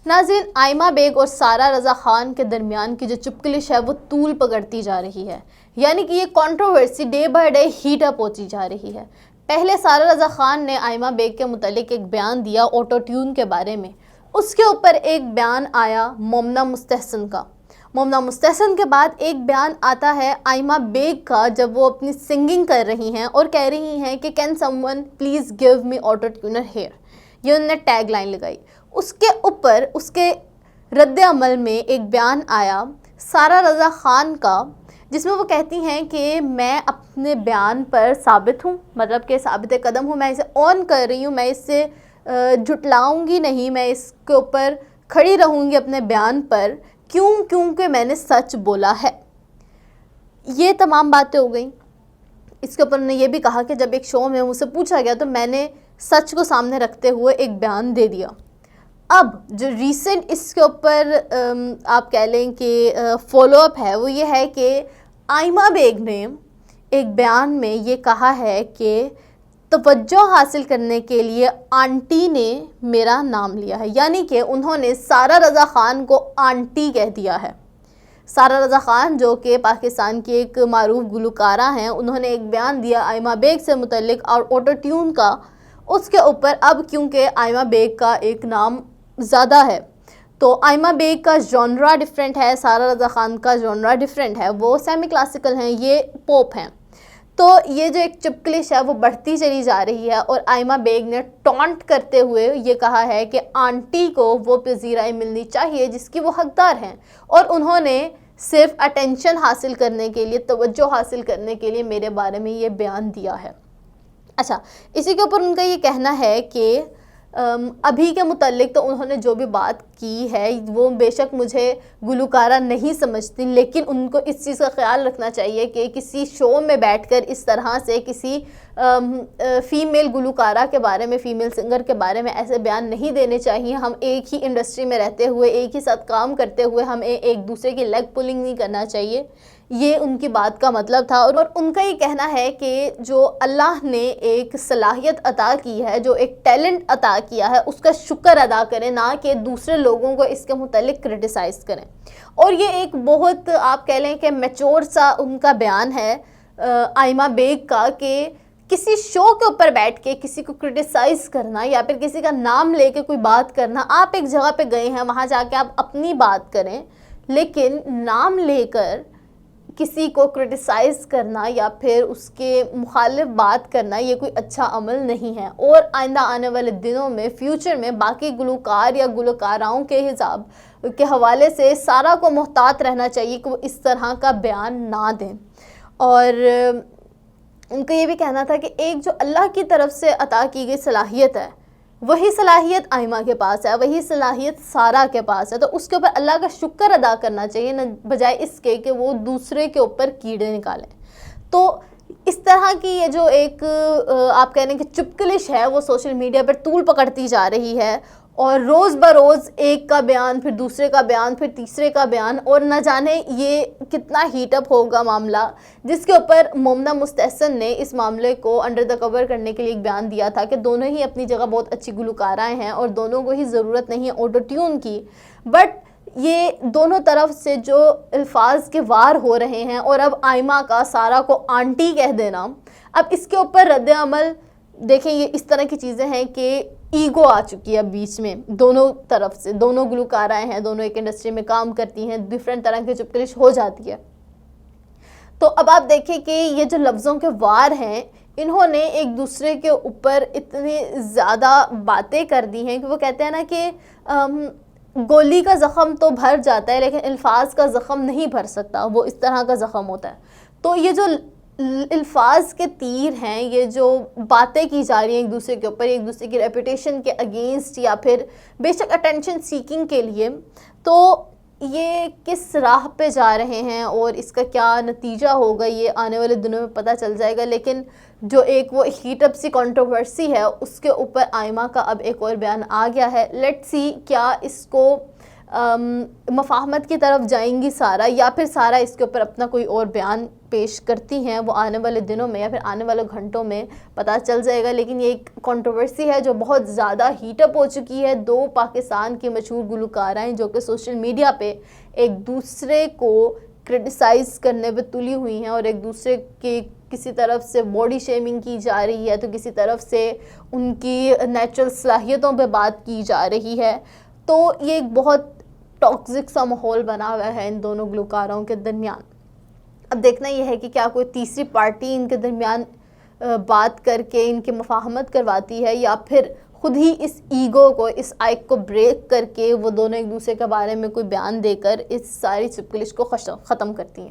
ناظرین، آئمہ بیگ اور سارہ رضا خان کے درمیان کی جو چپکلش ہے وہ طول پکڑتی جا رہی ہے، یعنی کہ یہ controversy day by day heat up ہوتی جا رہی ہے۔ پہلے سارہ رضا خان نے آئمہ بیگ کے متعلق ایک بیان دیا آٹو ٹیون کے بارے میں، اس کے اوپر ایک بیان آیا مومنہ مستحسن کا۔ مومنہ مستحسن کے بعد ایک بیان آتا ہے آئمہ بیگ کا، جب وہ اپنی سنگنگ کر رہی ہیں اور کہہ رہی ہیں کہ can someone please give me auto tuner here, یہ انہوں نے ٹیگ لائن لگائی۔ اس کے اوپر اس کے رد عمل میں ایک بیان آیا سارہ رضا خان کا، جس میں وہ کہتی ہیں کہ میں اپنے بیان پر ثابت ہوں، مطلب کہ ثابت قدم ہوں، میں اسے آن کر رہی ہوں، میں اس سے جھٹلاؤں گی نہیں، میں اس کے اوپر کھڑی رہوں گی اپنے بیان پر، کیونکہ میں نے سچ بولا ہے۔ یہ تمام باتیں ہو گئیں۔ اس کے اوپر انہوں نے یہ بھی کہا کہ جب ایک شو میں مجھ سے پوچھا گیا تو میں نے سچ کو سامنے رکھتے ہوئے ایک بیان دے دیا۔ اب جو ریسنٹ اس کے اوپر آپ کہہ لیں کہ فالو اپ ہے وہ یہ ہے کہ آئمہ بیگ نے ایک بیان میں یہ کہا ہے کہ توجہ حاصل کرنے کے لیے آنٹی نے میرا نام لیا ہے، یعنی کہ انہوں نے سارہ رضا خان کو آنٹی کہہ دیا ہے۔ سارہ رضا خان جو کہ پاکستان کی ایک معروف گلوکارہ ہیں، انہوں نے ایک بیان دیا آئمہ بیگ سے متعلق اور آٹو ٹیون کا، اس کے اوپر اب کیونکہ آئمہ بیگ کا ایک نام زیادہ ہے تو آئمہ بیگ کا جانرا ڈیفرنٹ ہے، سارہ رضا خان کا جانرا ڈیفرنٹ ہے، وہ سیمی کلاسیکل ہیں، یہ پوپ ہیں۔ تو یہ جو ایک چپکلش ہے وہ بڑھتی چلی جا رہی ہے اور آئمہ بیگ نے ٹونٹ کرتے ہوئے یہ کہا ہے کہ آنٹی کو وہ پذیرائی ملنی چاہیے جس کی وہ حقدار ہیں، اور انہوں نے صرف اٹینشن حاصل کرنے کے لیے، توجہ حاصل کرنے کے لیے میرے بارے میں یہ بیان دیا ہے۔ اچھا، اسی کے اوپر ان کا یہ کہنا ہے کہ ابھی کے متعلق تو انہوں نے جو بھی بات کی ہے وہ بے شک مجھے گلوکارہ نہیں سمجھتی، لیکن ان کو اس چیز کا خیال رکھنا چاہیے کہ کسی شو میں بیٹھ کر اس طرح سے کسی فیمیل گلوکارہ کے بارے میں، فیمیل سنگر کے بارے میں ایسے بیان نہیں دینے چاہیے۔ ہم ایک ہی انڈسٹری میں رہتے ہوئے، ایک ہی ساتھ کام کرتے ہوئے ہمیں ایک دوسرے کی لیگ پولنگ نہیں کرنا چاہیے، یہ ان کی بات کا مطلب تھا۔ اور ان کا یہ کہنا ہے کہ جو اللہ نے ایک صلاحیت عطا کی ہے، جو ایک ٹیلنٹ عطا کیا ہے، اس کا شکر ادا کریں، نہ کہ دوسرے لوگوں کو اس کے متعلق کرٹیسائز کریں۔ اور یہ ایک بہت آپ کہہ لیں کہ میچور سا ان کا بیان ہے آئمہ بیگ کا، کہ کسی شو کے اوپر بیٹھ کے کسی کو کرٹیسائز کرنا یا پھر کسی کا نام لے کے کوئی بات کرنا، آپ ایک جگہ پہ گئے ہیں، وہاں جا کے آپ اپنی بات کریں، لیکن نام لے کر کسی کو کرٹیسائز کرنا یا پھر اس کے مخالف بات کرنا یہ کوئی اچھا عمل نہیں ہے۔ اور آئندہ آنے والے دنوں میں، فیوچر میں، باقی گلوکار یا گلوکاراؤں کے حساب کے حوالے سے سارہ کو محتاط رہنا چاہیے کہ وہ اس طرح کا بیان نہ دیں۔ اور ان کا یہ بھی کہنا تھا کہ ایک جو اللہ کی طرف سے عطا کی گئی صلاحیت ہے، وہی صلاحیت آئمہ کے پاس ہے، وہی صلاحیت سارہ کے پاس ہے، تو اس کے اوپر اللہ کا شکر ادا کرنا چاہیے، نہ بجائے اس کے کہ وہ دوسرے کے اوپر کیڑے نکالیں۔ تو اس طرح کی یہ جو ایک آپ کہہ لیں کہ چپکلش ہے وہ سوشل میڈیا پر طول پکڑتی جا رہی ہے، اور روز بروز ایک کا بیان، پھر دوسرے کا بیان، پھر تیسرے کا بیان، اور نہ جانے یہ کتنا ہیٹ اپ ہوگا معاملہ، جس کے اوپر مومنہ مستحسن نے اس معاملے کو انڈر دا کور کرنے کے لیے ایک بیان دیا تھا کہ دونوں ہی اپنی جگہ بہت اچھی گلوکارائیں ہیں اور دونوں کو ہی ضرورت نہیں ہے آٹو ٹیون کی، بٹ یہ دونوں طرف سے جو الفاظ کے وار ہو رہے ہیں، اور اب آئمہ کا سارہ کو آنٹی کہہ دینا، اب اس کے اوپر رد عمل دیکھیں، یہ اس طرح کی چیزیں ہیں کہ ایگو آ چکی ہے بیچ میں دونوں طرف سے، دونوں گلوکارائیں ہیں، دونوں ایک انڈسٹری میں کام کرتی ہیں، ڈیفرنٹ طرح کی چپکلش ہو جاتی ہے۔ تو اب آپ دیکھیں کہ یہ جو لفظوں کے وار ہیں، انہوں نے ایک دوسرے کے اوپر اتنی زیادہ باتیں کر دی ہیں کہ وہ کہتے ہیں نا کہ گولی کا زخم تو بھر جاتا ہے لیکن الفاظ کا زخم نہیں بھر سکتا، وہ اس طرح کا زخم ہوتا ہے۔ تو یہ جو الفاظ کے تیر ہیں، یہ جو باتیں کی جا رہی ہیں ایک دوسرے کے اوپر، ایک دوسرے کی ریپوٹیشن کے اگینسٹ یا پھر بے شک اٹینشن سیکنگ کے لیے، تو یہ کس راہ پہ جا رہے ہیں اور اس کا کیا نتیجہ ہوگا یہ آنے والے دنوں میں پتہ چل جائے گا۔ لیکن جو ایک وہ ہیٹ اپ سی کنٹروورسی ہے، اس کے اوپر آئمہ کا اب ایک اور بیان آ گیا ہے۔ لیٹ سی کیا اس کو مفاہمت کی طرف جائیں گی سارا، یا پھر سارا اس کے اوپر اپنا کوئی اور بیان پیش کرتی ہیں، وہ آنے والے دنوں میں یا پھر آنے والے گھنٹوں میں پتہ چل جائے گا. لیکن یہ ایک کنٹروورسی ہے جو بہت زیادہ ہیٹ اپ ہو چکی ہے. دو پاکستان کی مشہور گلوکارائیں جو کہ سوشل میڈیا پہ ایک دوسرے کو کرٹیسائز کرنے پہ تلی ہوئی ہیں، اور ایک دوسرے کی کسی طرف سے باڈی شیمنگ کی جا رہی ہے تو کسی طرف سے ان کی نیچرل صلاحیتوں پہ بات کی جا رہی ہے. تو یہ ایک بہت ٹاکسک سا ماحول بنا ہوا ہے ان دونوں گلوکاروں کے درمیان. اب دیکھنا یہ ہے کہ کیا کوئی تیسری پارٹی ان کے درمیان بات کر کے ان کی مفاہمت کرواتی ہے، یا پھر خود ہی اس ایگو کو، اس آئیک کو بریک کر کے وہ دونوں ایک دوسرے کے بارے میں کوئی بیان دے کر اس ساری چپکلش کو ختم کرتی ہیں.